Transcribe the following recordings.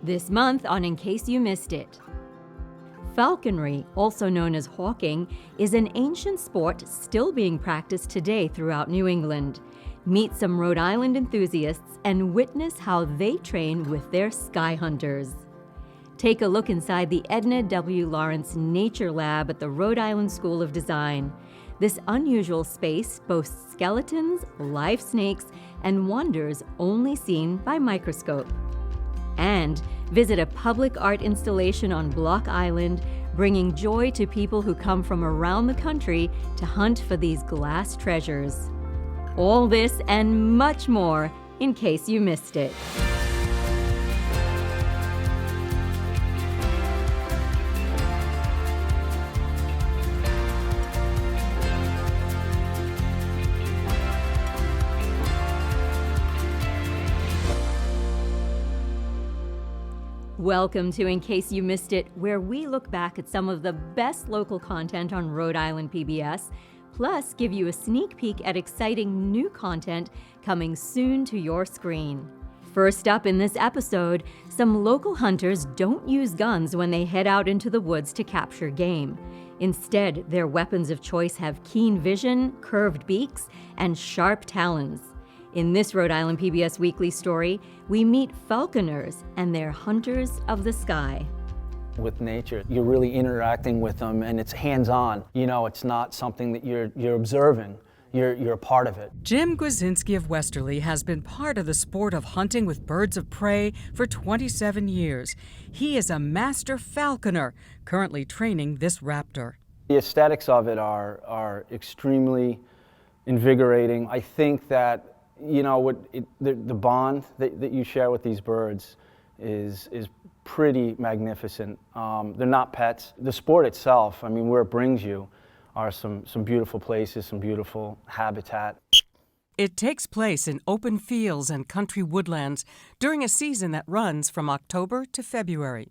This month on In Case You Missed It. Falconry, also known as hawking, is an ancient sport still being practiced today throughout New England. Meet some Rhode Island enthusiasts and witness how they train with their sky hunters. Take a look inside the Edna Lawrence Nature Lab at the Rhode Island School of Design. This unusual space boasts skeletons, live snakes, and wonders only seen by microscope. And visit a public art installation on Block Island, bringing joy to people who come from around the country to hunt for these glass treasures. All this and much more in case you missed it. Welcome to In Case You Missed It, where we look back at some of the best local content on Rhode Island PBS, plus give you a sneak peek at exciting new content coming soon to your screen. First up in this episode, some local hunters don't use guns when they head out into the woods to capture game. Instead, their weapons of choice have keen vision, curved beaks, and sharp talons. In this Rhode Island PBS Weekly story, we meet falconers and their hunters of the sky. With nature, you're really interacting with them, and it's hands-on. You know, it's not something that you're observing. You're a part of it. Jim Gwaizdzinski of Westerly has been part of the sport of hunting with birds of prey for 27 years. He is a master falconer, currently training this raptor. The aesthetics of it are extremely invigorating. I think that the bond that you share with these birds is pretty magnificent. They're not pets. The sport itself, I mean, where it brings you are some beautiful places, some beautiful habitat. It takes place in open fields and country woodlands during a season that runs from October to February.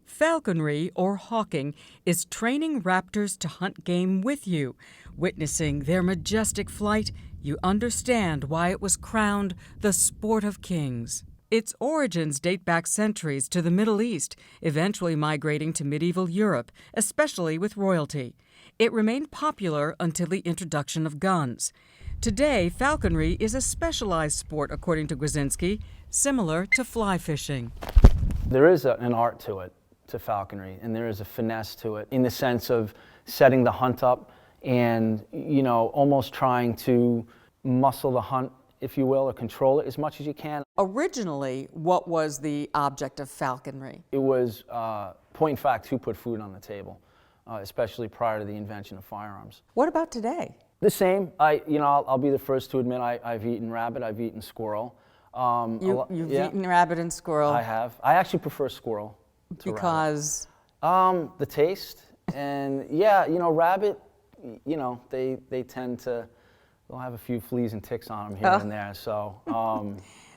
Falconry, or hawking, is training raptors to hunt game with you. Witnessing their majestic flight, you understand why it was crowned the sport of kings. Its origins date back centuries to the Middle East, eventually migrating to medieval Europe, especially with royalty. It remained popular until the introduction of guns. Today, falconry is a specialized sport, according to Gwaizdzinski, similar to fly fishing. There is an art to it, to falconry, and there is a finesse to it in the sense of setting the hunt up and, almost trying to muscle the hunt, if you will, or control it as much as you can. Originally, what was the object of falconry? It was, point in fact, who put food on the table, especially prior to the invention of firearms. What about today? The same. I'll be the first to admit I've eaten rabbit, I've eaten squirrel. You've eaten rabbit and squirrel? I have. I actually prefer squirrel to because? Rabbit. The taste, and rabbit, they tend to, they'll have a few fleas and ticks on them here and there, so.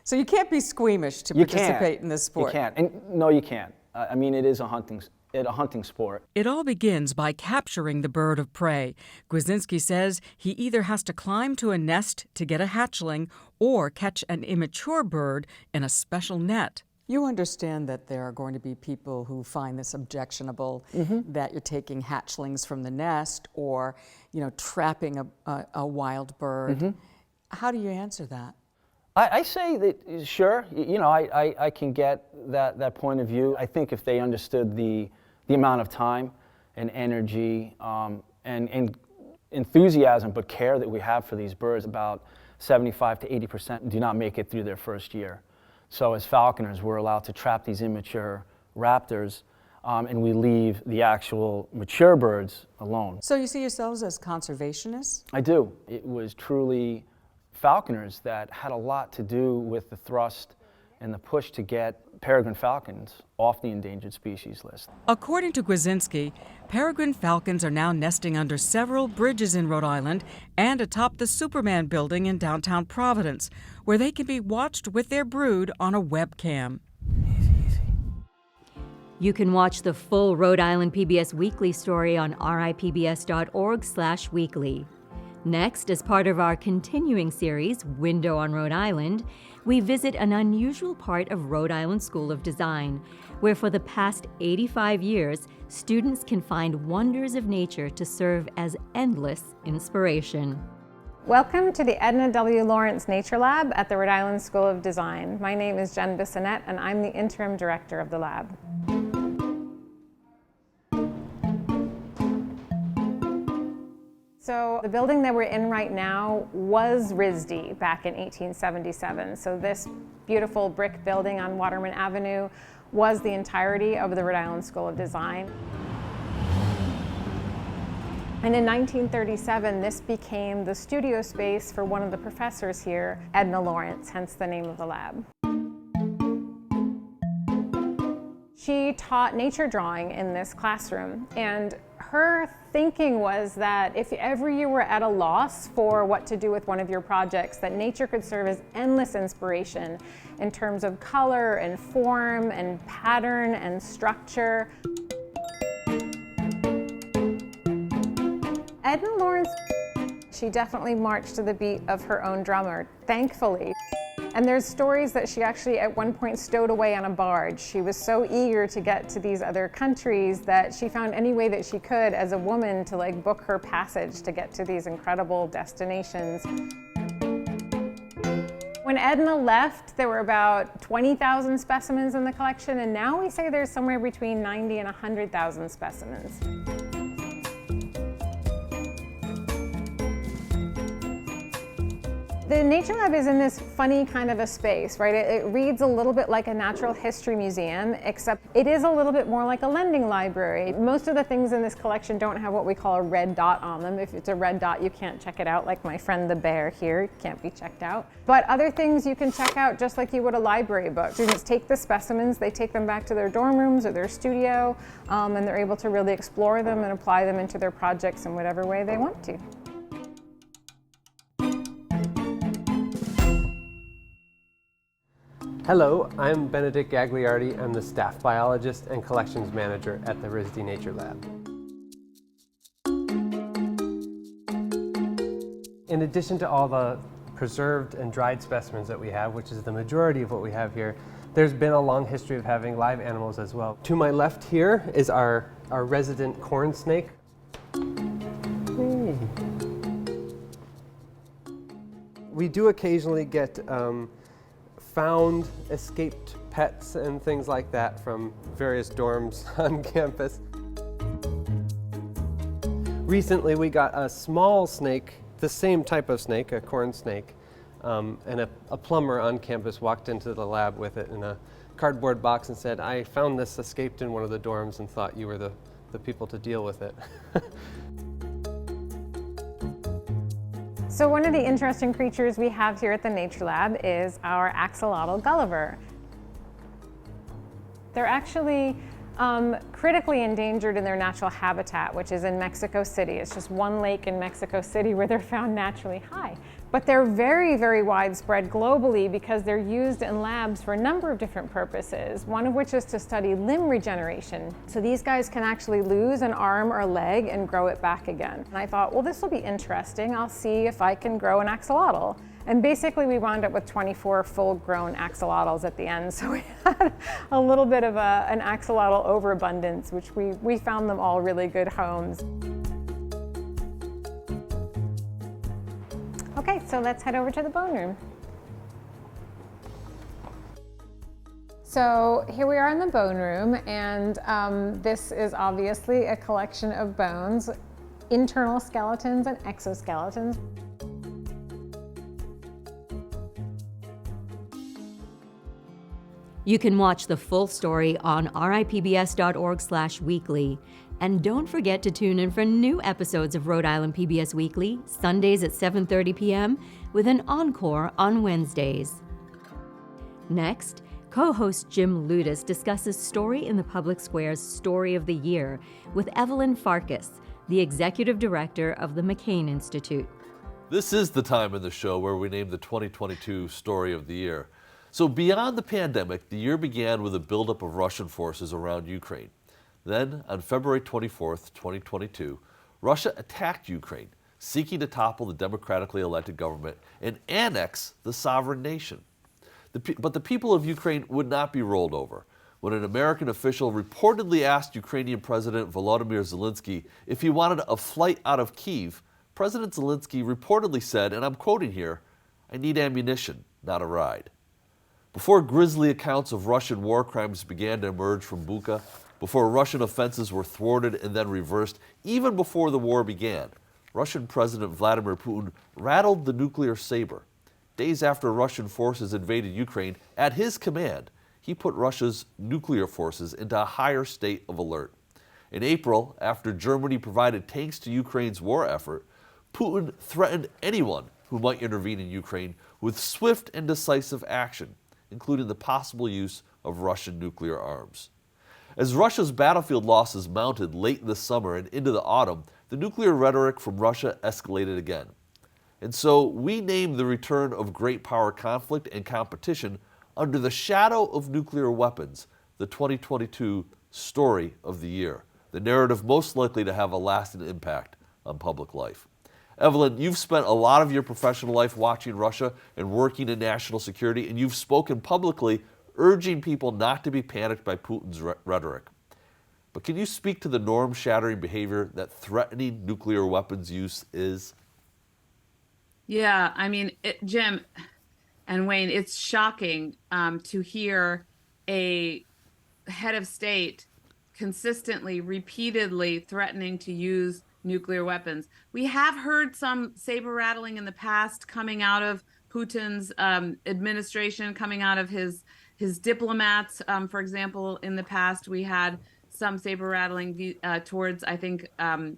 So you can't be squeamish to participate in this sport. You can't, and no, you can't. I mean, it is a hunting sport. It all begins by capturing the bird of prey. Gwaizdzinski says he either has to climb to a nest to get a hatchling or catch an immature bird in a special net. You understand that there are going to be people who find this objectionable, that you're taking hatchlings from the nest or, trapping a wild bird. How do you answer that? I say that, sure, I can get that point of view. I think if they understood the amount of time and energy and enthusiasm but care that we have for these birds, about 75 to 80% do not make it through their first year. So as falconers, we're allowed to trap these immature raptors, and we leave the actual mature birds alone. So you see yourselves as conservationists? I do. It was truly falconers that had a lot to do with the thrust and the push to get peregrine falcons off the endangered species list. According to Gwaizdzinski, peregrine falcons are now nesting under several bridges in Rhode Island and atop the Superman building in downtown Providence, where they can be watched with their brood on a webcam. Easy. You can watch the full Rhode Island PBS Weekly story on ripbs.org/weekly. Next, as part of our continuing series, Window on Rhode Island, we visit an unusual part of Rhode Island School of Design, where for the past 85 years, students can find wonders of nature to serve as endless inspiration. Welcome to the Edna Lawrence Nature Lab at the Rhode Island School of Design. My name is Jen Bissonnette, and I'm the interim director of the lab. So the building that we're in right now was RISD back in 1877. So this beautiful brick building on Waterman Avenue was the entirety of the Rhode Island School of Design. And in 1937, this became the studio space for one of the professors here, Edna Lawrence, hence the name of the lab. She taught nature drawing in this classroom, and her thinking was that if ever you were at a loss for what to do with one of your projects, that nature could serve as endless inspiration in terms of color and form and pattern and structure. Edna Lawrence, she definitely marched to the beat of her own drummer, thankfully. And there's stories that she actually at one point stowed away on a barge. She was so eager to get to these other countries that she found any way that she could as a woman to book her passage to get to these incredible destinations. When Edna left, there were about 20,000 specimens in the collection, and now we say there's somewhere between 90 and 100,000 specimens. The Nature Lab is in this funny kind of a space, right? It reads a little bit like a natural history museum, except it is a little bit more like a lending library. Most of the things in this collection don't have what we call a red dot on them. If it's a red dot, you can't check it out, like my friend the bear here, can't be checked out. But other things you can check out just like you would a library book. Students take the specimens, they take them back to their dorm rooms or their studio, and they're able to really explore them and apply them into their projects in whatever way they want to. Hello, I'm Benedict Gagliardi. I'm the staff biologist and collections manager at the RISD Nature Lab. In addition to all the preserved and dried specimens that we have, which is the majority of what we have here, there's been a long history of having live animals as well. To my left here is our resident corn snake. We do occasionally get found escaped pets and things like that from various dorms on campus. Recently we got a small snake, the same type of snake, a corn snake, and a plumber on campus walked into the lab with it in a cardboard box and said, "I found this escaped in one of the dorms and thought you were the people to deal with it." So one of the interesting creatures we have here at the Nature Lab is our axolotl Gulliver. They're actually critically endangered in their natural habitat, which is in Mexico City. It's just one lake in Mexico City where they're found naturally high. But they're very, very widespread globally because they're used in labs for a number of different purposes, one of which is to study limb regeneration. So these guys can actually lose an arm or a leg and grow it back again. And I thought, well, this will be interesting. I'll see if I can grow an axolotl. And basically we wound up with 24 full-grown axolotls at the end. So we had a little bit of an axolotl overabundance, which we found them all really good homes. Okay, so let's head over to the bone room. So here we are in the bone room, and this is obviously a collection of bones, internal skeletons and exoskeletons. You can watch the full story on ripbs.org/weekly. And don't forget to tune in for new episodes of Rhode Island PBS Weekly, Sundays at 7:30 p.m., with an encore on Wednesdays. Next, co-host Jim Ludis discusses Story in the Public Square's Story of the Year with Evelyn Farkas, the executive director of the McCain Institute. This is the time in the show where we name the 2022 Story of the Year. So beyond the pandemic, the year began with a buildup of Russian forces around Ukraine. Then, on February 24th, 2022, Russia attacked Ukraine, seeking to topple the democratically elected government and annex the sovereign nation. But the people of Ukraine would not be rolled over. When an American official reportedly asked Ukrainian President Volodymyr Zelensky if he wanted a flight out of Kyiv, President Zelensky reportedly said, and I'm quoting here, "I need ammunition, not a ride." Before grisly accounts of Russian war crimes began to emerge from Bucha, before Russian offenses were thwarted and then reversed, even before the war began, Russian President Vladimir Putin rattled the nuclear saber. Days after Russian forces invaded Ukraine, at his command, he put Russia's nuclear forces into a higher state of alert. In April, after Germany provided tanks to Ukraine's war effort, Putin threatened anyone who might intervene in Ukraine with swift and decisive action, including the possible use of Russian nuclear arms. As Russia's battlefield losses mounted late this summer and into the autumn, the nuclear rhetoric from Russia escalated again. And so we named the return of great power conflict and competition under the shadow of nuclear weapons, the 2022 story of the year, the narrative most likely to have a lasting impact on public life. Evelyn, you've spent a lot of your professional life watching Russia and working in national security, and you've spoken publicly urging people not to be panicked by Putin's rhetoric. But can you speak to the norm-shattering behavior that threatening nuclear weapons use is? Yeah, I mean, Jim and Wayne, it's shocking to hear a head of state consistently, repeatedly threatening to use nuclear weapons. We have heard some saber rattling in the past coming out of Putin's administration, coming out of his diplomats. For example, in the past, we had some saber rattling towards, I think,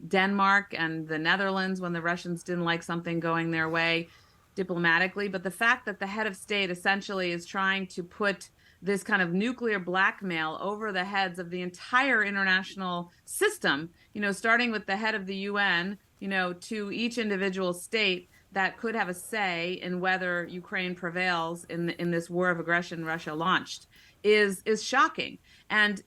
Denmark and the Netherlands when the Russians didn't like something going their way diplomatically. But the fact that the head of state essentially is trying to put this kind of nuclear blackmail over the heads of the entire international system, starting with the head of the UN, to each individual state that could have a say in whether Ukraine prevails in this war of aggression Russia launched, is shocking. And,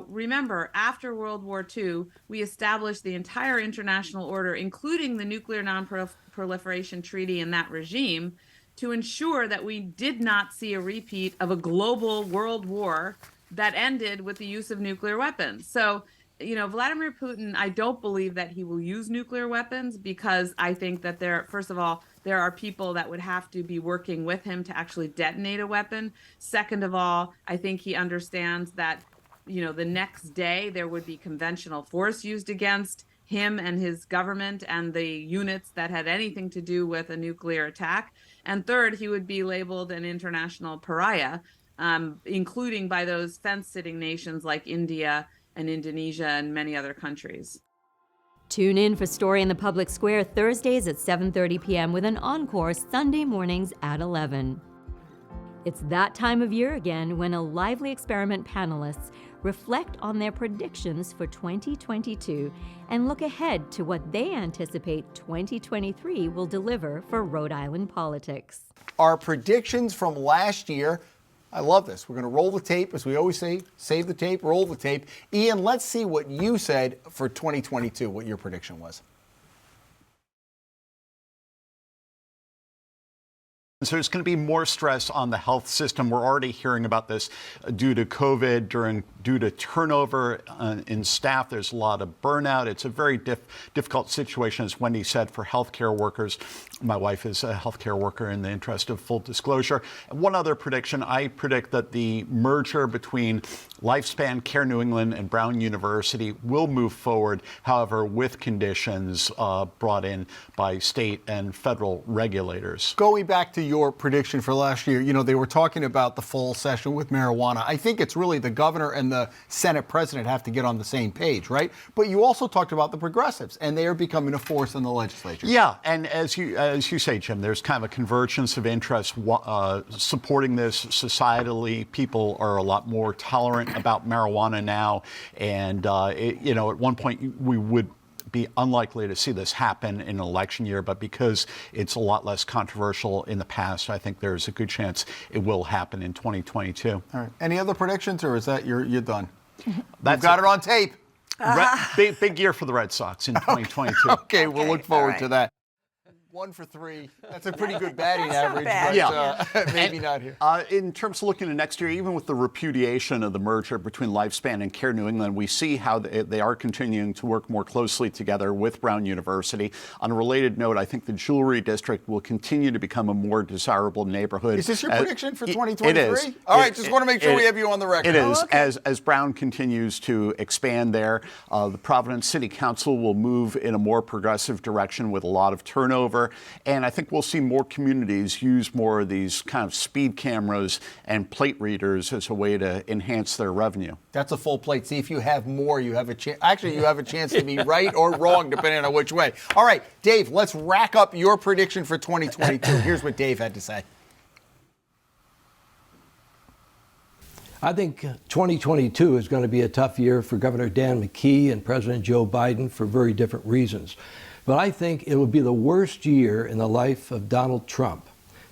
remember, after World War II, we established the entire international order, including the Nuclear Non-Proliferation Treaty and that regime, to ensure that we did not see a repeat of a global world war that ended with the use of nuclear weapons. So, Vladimir Putin, I don't believe that he will use nuclear weapons, because I think that first of all, there are people that would have to be working with him to actually detonate a weapon. Second of all, I think he understands that, the next day there would be conventional force used against him and his government and the units that had anything to do with a nuclear attack. And third, he would be labeled an international pariah, including by those fence-sitting nations like India and Indonesia and many other countries. Tune in for Story in the Public Square Thursdays at 7:30 p.m. with an encore Sunday mornings at 11. It's that time of year again when a lively experiment panelists reflect on their predictions for 2022 and look ahead to what they anticipate 2023 will deliver for Rhode Island politics. Our predictions from last year. I love this. We're going to roll the tape, as we always say, save the tape, roll the tape. Ian, let's see what you said for 2022, what your prediction was. So there's going to be more stress on the health system. We're already hearing about this due to COVID, due to turnover in staff. There's a lot of burnout. It's a very difficult situation, as Wendy said, for healthcare workers. My wife is a healthcare worker, in the interest of full disclosure. One other prediction, I predict that the merger between Lifespan Care New England and Brown University will move forward, however, with conditions brought in by state and federal regulators. Going back to your prediction for last year, they were talking about the fall session with marijuana. I think it's really the governor and the Senate president have to get on the same page, right? But you also talked about the progressives, and they are becoming a force in the legislature. Yeah, and as you say, Jim, there's kind of a convergence of interests supporting this societally. People are a lot more tolerant about marijuana now, and at one point we would be unlikely to see this happen in an election year, but because it's a lot less controversial in the past, I think there's a good chance it will happen in 2022. All right. Any other predictions, or is that you're done? That's got it on tape. Big year for the Red Sox in 2022. Okay, we'll look forward to that. 1 for 3. That's a pretty good batting That's not average, bad. but maybe not here. In terms of looking at next year, even with the repudiation of the merger between Lifespan and Care New England, we see how they are continuing to work more closely together with Brown University. On a related note, I think the Jewelry District will continue to become a more desirable neighborhood. Is this your prediction for 2023? It is. All right, just want to make sure we have you on the record. It is. okay. As Brown continues to expand there, the Providence City Council will move in a more progressive direction with a lot of turnover. And I think we'll see more communities use more of these kind of speed cameras and plate readers as a way to enhance their revenue. That's a full plate. See, if you have more, you have a chance. Actually, you have a chance to be right or wrong, depending on which way. All right, Dave, let's rack up your prediction for 2022. Here's what Dave had to say. I think 2022 is going to be a tough year for Governor Dan McKee and President Joe Biden for very different reasons. But I think it will be the worst year in the life of Donald Trump.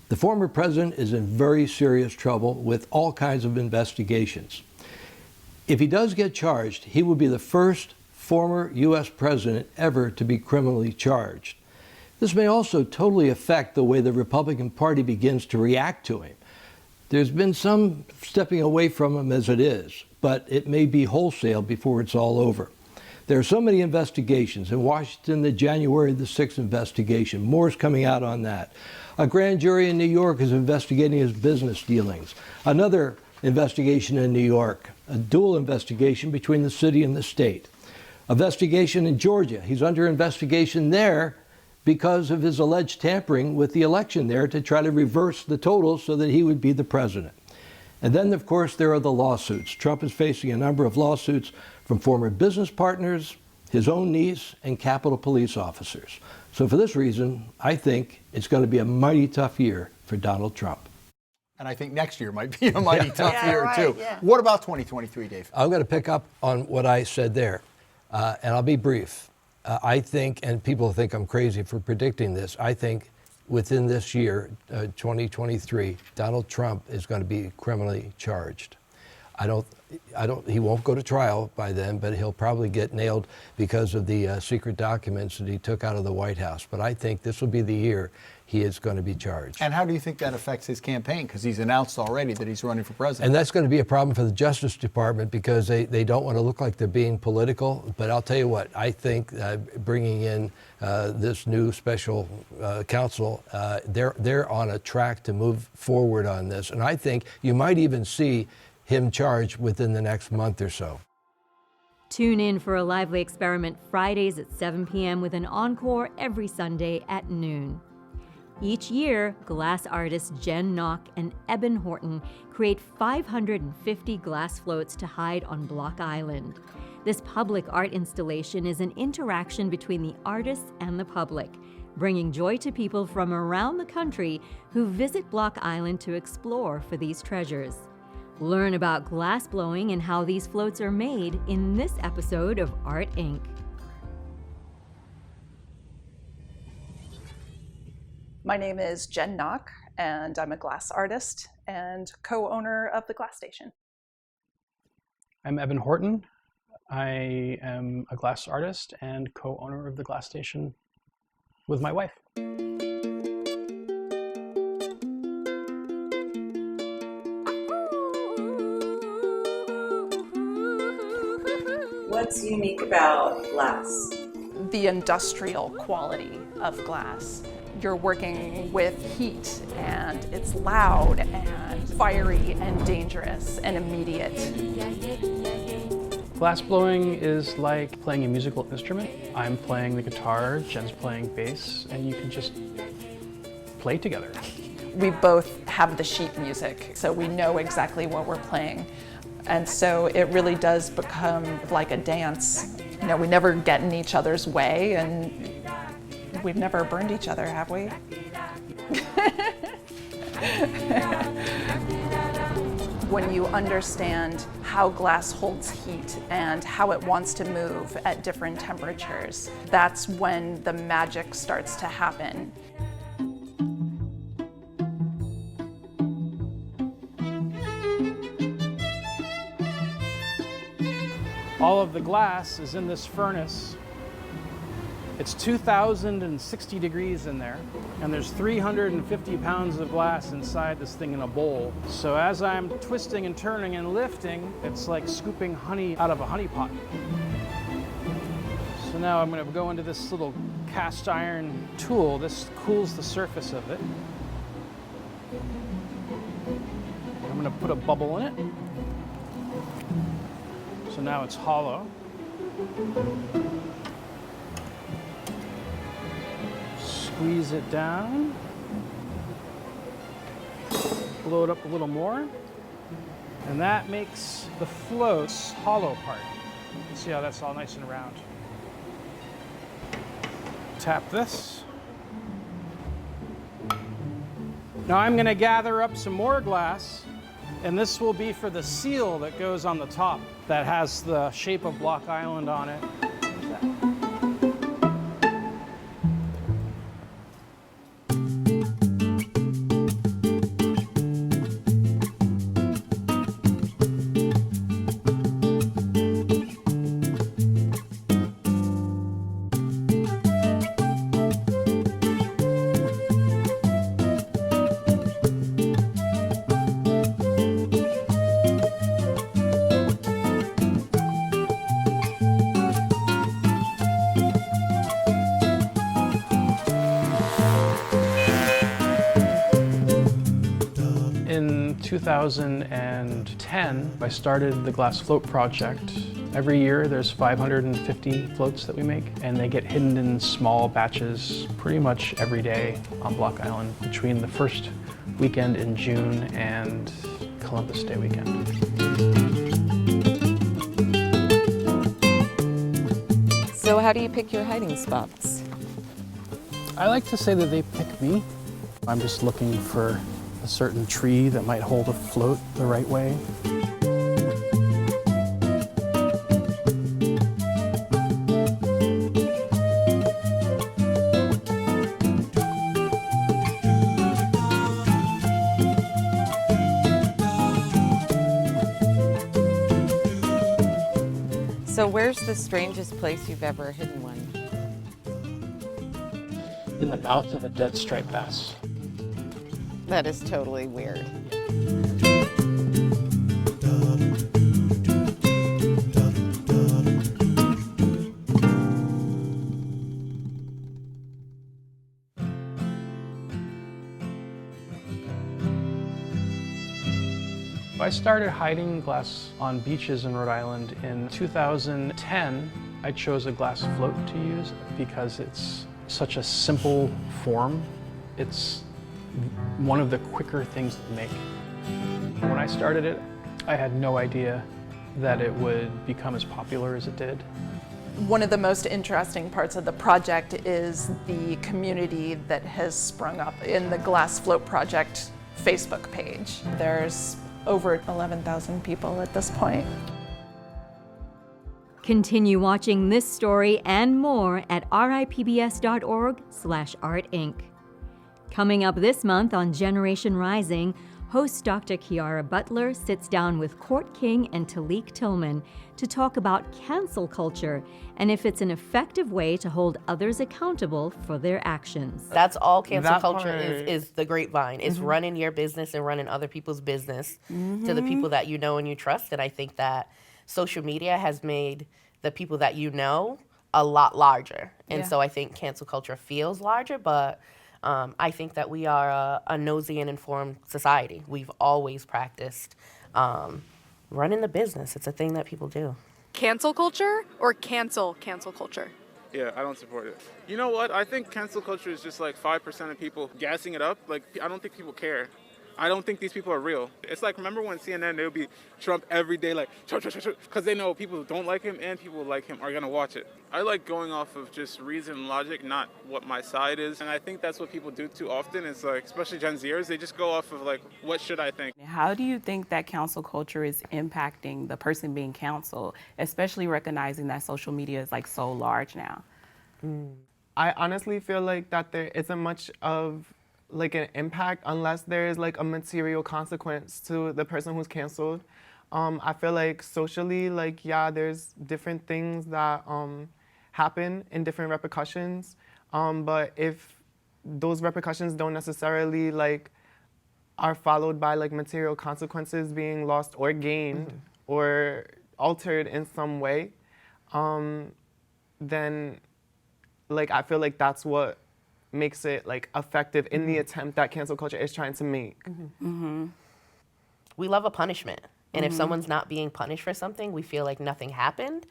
The former president is in very serious trouble with all kinds of investigations. If he does get charged, he will be the first former U.S. president ever to be criminally charged. This may also totally affect the way the Republican Party begins to react to him. There's been some stepping away from him as it is, but it may be wholesale before it's all over. There are so many investigations. In Washington, the January the 6th investigation, more's coming out on that. A grand jury in New York is investigating his business dealings. Another investigation in New York, a dual investigation between the city and the state. Investigation in Georgia. He's under investigation there because of his alleged tampering with the election there to try to reverse the totals so that he would be the president. And then, of course, there are the lawsuits. Trump is facing a number of lawsuits from former business partners, his own niece, and Capitol Police officers. So for this reason, I think it's going to be a mighty tough year for Donald Trump. And I think next year might be a mighty tough year, right, too. yeah. What about 2023, Dave? I'm going to pick up on what I said there, and I'll be brief. I think, and people think I'm crazy for predicting this, I think within this year, 2023, Donald Trump is going to be criminally charged. He won't go to trial by then, but he'll probably get nailed because of the secret documents that he took out of the White House. But I think this will be the year he is going to be charged. And how do you think that affects his campaign? Because he's announced already that he's running for president. And that's going to be a problem for the Justice Department because they don't want to look like they're being political. But I'll tell you what, I think bringing in this new special counsel, they're on a track to move forward on this. And I think you might even see him charged within the next month or so. Tune in for a lively experiment Fridays at 7 p.m. with an encore every Sunday at noon. Each year, glass artists Jen Knock and Eben Horton create 550 glass floats to hide on Block Island. This public art installation is an interaction between the artists and the public, bringing joy to people from around the country who visit Block Island to explore for these treasures. Learn about glass blowing and how these floats are made in this episode of Art Inc. My name is Jen Knock, and I'm a glass artist and co-owner of the Glass Station. I'm Eben Horton. I am a glass artist and co-owner of the Glass Station with my wife. What's unique about glass? The industrial quality of glass. You're working with heat, and it's loud and fiery and dangerous and immediate. Glass blowing is like playing a musical instrument. I'm playing the guitar, Jen's playing bass, and you can just play together. We both have the sheet music, so we know exactly what we're playing. And so it really does become like a dance. You know, we never get in each other's way, and we've never burned each other, have we? When you understand how glass holds heat and how it wants to move at different temperatures, that's when the magic starts to happen. All of the glass is in this furnace It's 2,060 degrees in there, and there's 350 pounds of glass inside this thing in a bowl. So as I'm twisting and turning and lifting, it's like scooping honey out of a honey pot. So now I'm going to go into this little cast iron tool. This cools the surface of it. I'm going to put a bubble in it. So now it's hollow. Squeeze it down. Blow it up a little more. And that makes the float's hollow part. You can see how that's all nice and round. Tap this. Now I'm going to gather up some more glass, and this will be for the seal that goes on the top that has the shape of Block Island on it. In 2010, I started the Glass Float Project. Every year there's 550 floats that we make, and they get hidden in small batches pretty much every day on Block Island between the first weekend in June and Columbus Day weekend. So how do you pick your hiding spots? I like to say that they pick me. I'm just looking for a certain tree that might hold a float the right way. So where's the strangest place you've ever hidden one? In the mouth of a dead striped bass. That is totally weird. I started hiding glass on beaches in Rhode Island in 2010. I chose a glass float to use because it's such a simple form. It's one of the quicker things to make. When I started it, I had no idea that it would become as popular as it did. One of the most interesting parts of the project is the community that has sprung up in the Glass Float Project Facebook page. There's over 11,000 people at this point. Continue watching this story and more at ripbs.org/artinc. Coming up this month on Generation Rising, host Dr. Kiara Butler sits down with Court King and Talik Tillman to talk about cancel culture and if it's an effective way to hold others accountable for their actions. That's all cancel culture is the grapevine. It's running your business and running other people's business to the people that you know and you trust. And I think that social media has made the people that you know a lot larger. And so I think cancel culture feels larger, but I think that we are a nosy and informed society. We've always practiced running the business. It's a thing that people do. Cancel culture or cancel culture? Yeah, I don't support it. You know what? I think cancel culture is just like 5% of people gassing it up. Like, I don't think people care. I don't think these people are real. It's like, remember when CNN, they'll be Trump every day, like, because they know people who don't like him and people who like him are going to watch it. I like going off of just reason and logic, not what my side is. And I think that's what people do too often. It's like, especially Gen Zers, they just go off of like, what should I think? How do you think that cancel culture is impacting the person being canceled, especially recognizing that social media is like so large now? I honestly feel like that there isn't much of like an impact unless there is like a material consequence to the person who's canceled. I feel like socially, like, yeah, there's different things that happen in different repercussions. But if those repercussions don't necessarily like are followed by like material consequences being lost or gained or altered in some way, then like I feel like that's what makes it like effective in the attempt that cancel culture is trying to make. We love a punishment. And if someone's not being punished for something, we feel like nothing happened.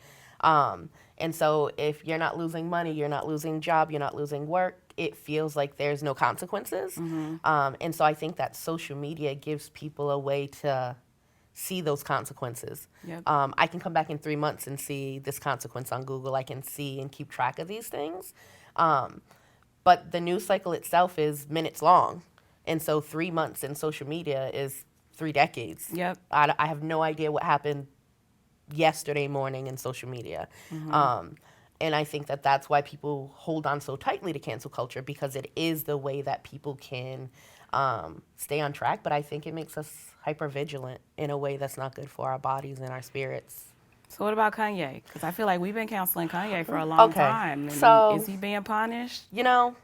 And so if you're not losing money, you're not losing job, you're not losing work, it feels like there's no consequences. And so I think that social media gives people a way to see those consequences. I can come back in 3 months and see this consequence on Google. I can see and keep track of these things. But the news cycle itself is minutes long. And so 3 months in social media is 3 decades. I have no idea what happened yesterday morning in social media. And I think that that's why people hold on so tightly to cancel culture, because it is the way that people can stay on track. But I think it makes us hyper-vigilant in a way that's not good for our bodies and our spirits. So what about Kanye? Because I feel like we've been counseling Kanye for a long time. And so is he being punished? You know,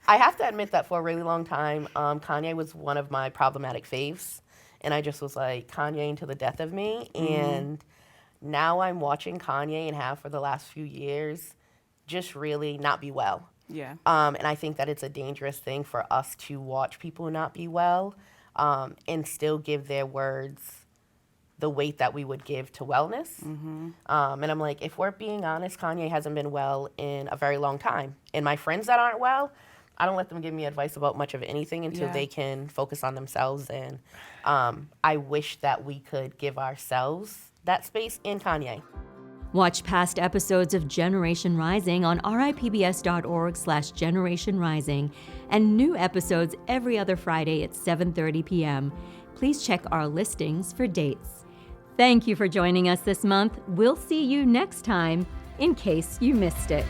I have to admit that for a really long time, Kanye was one of my problematic faves. And I just was like, Kanye until the death of me. And now I'm watching Kanye, and have for the last few years, just really not be well. And I think that it's a dangerous thing for us to watch people not be well and still give their words the weight that we would give to wellness. And I'm like, if we're being honest, Kanye hasn't been well in a very long time. And my friends that aren't well, I don't let them give me advice about much of anything until they can focus on themselves. And I wish that we could give ourselves that space in Kanye. Watch past episodes of Generation Rising on ripbs.org/Generation Rising and new episodes every other Friday at 7:30 p.m. Please check our listings for dates. Thank you for joining us this month. We'll see you next time, in case you missed it.